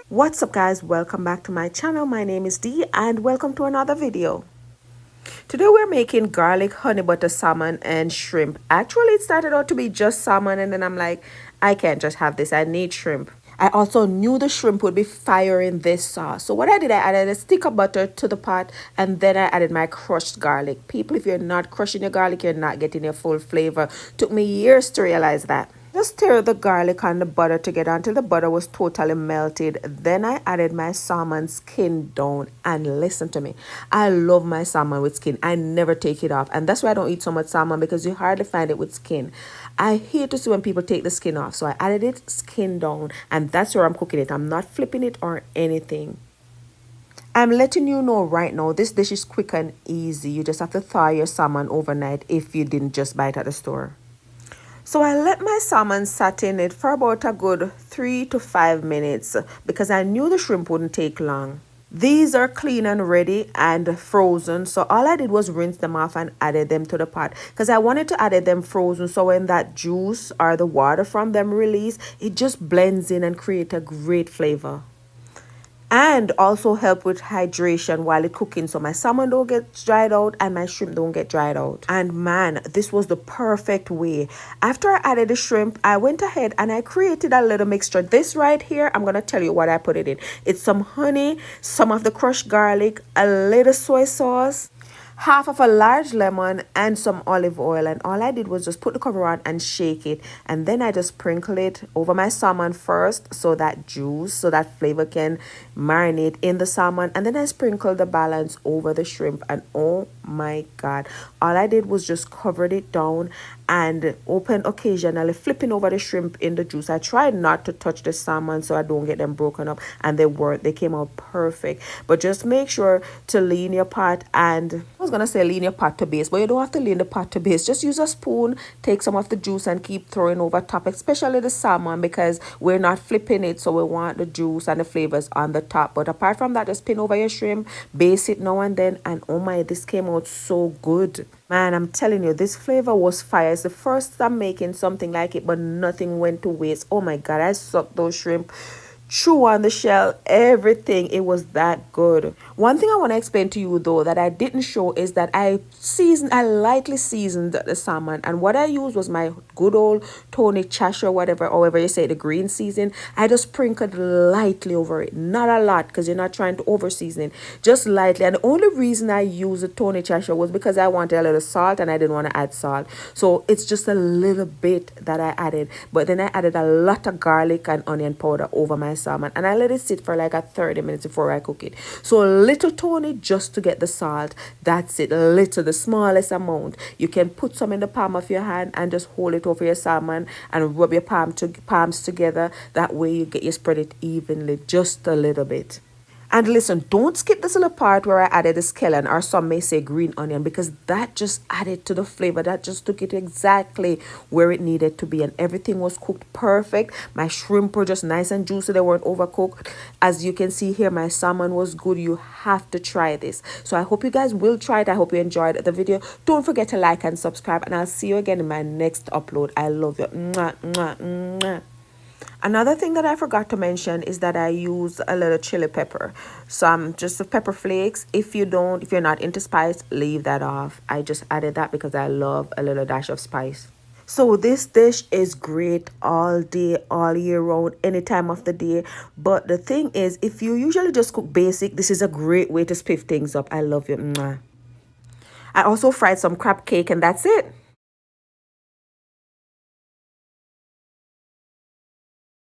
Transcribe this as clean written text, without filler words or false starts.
What's up guys, welcome back to my channel. My name is Dee and welcome to another video. Today we're making garlic honey butter salmon and shrimp. Actually it started out to be just salmon and then I'm like, I can't just have this, I need shrimp. I also knew the shrimp would be fire in this sauce. So what I did, I added a stick of butter to the pot and then I added my crushed garlic. People, if you're not crushing your garlic, you're not getting your full flavor. Took me years to realize that. Just stir the garlic and the butter together until the butter was totally melted. Then I added my salmon skin down. And listen to me, I love my salmon with skin. I never take it off. And that's why I don't eat so much salmon, because you hardly find it with skin. I hate to see when people take the skin off. So I added it skin down. And that's where I'm cooking it. I'm not flipping it or anything. I'm letting you know right now, this dish is quick and easy. You just have to thaw your salmon overnight if you didn't just buy it at the store. So I let my salmon sat in it for about a good 3 to 5 minutes because I knew the shrimp wouldn't take long. These are clean and ready and frozen. So all I did was rinse them off and added them to the pot because I wanted to add them frozen. So when that juice or the water from them release, it just blends in and create a great flavor. And also help with hydration while it's cooking, so my salmon don't get dried out and my shrimp don't get dried out. And man, this was the perfect way. After I added the shrimp, I went ahead and I created a little mixture. This right here, I'm gonna tell you what I put it in. It's some honey, some of the crushed garlic, a little soy sauce, half of a large lemon, and some olive oil. And all I did was just put the cover on and shake it, and then I just sprinkle it over my salmon first so that juice, so that flavor can marinate in the salmon, and then I sprinkle the balance over the shrimp. And oh my god, all I did was just covered it down and open occasionally, flipping over the shrimp in the juice. I tried not to touch the salmon so I don't get them broken up, and they came out perfect. But just make sure to lean your pot, and I was gonna say lean your pot to base, but you don't have to lean the pot to base. Just use a spoon, take some of the juice and keep throwing over top, especially the salmon, because we're not flipping it, so we want the juice and the flavors on the top. But apart from that, just pin over your shrimp, base it now and then, and oh my, this came out so good. Man, I'm telling you, this flavor was fire. It's the first time making something like it, but nothing went to waste. Oh my god, I sucked those shrimp, chew on the shell, everything. It was that good. One thing I want to explain to you though that I didn't show is that I lightly seasoned the salmon, and what I used was my good old Tony Chash or whatever, however you say, the green season. I just sprinkled lightly over it, not a lot, because you're not trying to over season it, just lightly. And the only reason I used the Tony Chash was because I wanted a little salt and I didn't want to add salt, so it's just a little bit that I added. But then I added a lot of garlic and onion powder over my salmon, and I let it sit for like a 30 minutes before I cook it. So a little Tony just to get the salt, that's it. A little, the smallest amount. You can put some in the palm of your hand and just hold it over your salmon and rub your palms together. That way you spread it evenly, just a little bit. And listen, don't skip this little part where I added the scallion, or some may say green onion, because that just added to the flavor. That just took it exactly where it needed to be, and everything was cooked perfect. My shrimp were just nice and juicy. They weren't overcooked. As you can see here, my salmon was good. You have to try this. So I hope you guys will try it. I hope you enjoyed the video. Don't forget to like and subscribe, and I'll see you again in my next upload. I love you. Mwah, mwah, mwah. Another thing that I forgot to mention is that I use a little chili pepper, some just the pepper flakes. If you're not into spice, leave that off. I just added that because I love a little dash of spice. So this dish is great all day, all year round, any time of the day. But the thing is, if you usually just cook basic, this is a great way to spiff things up. I love you. Mwah. I also fried some crab cake, and that's it.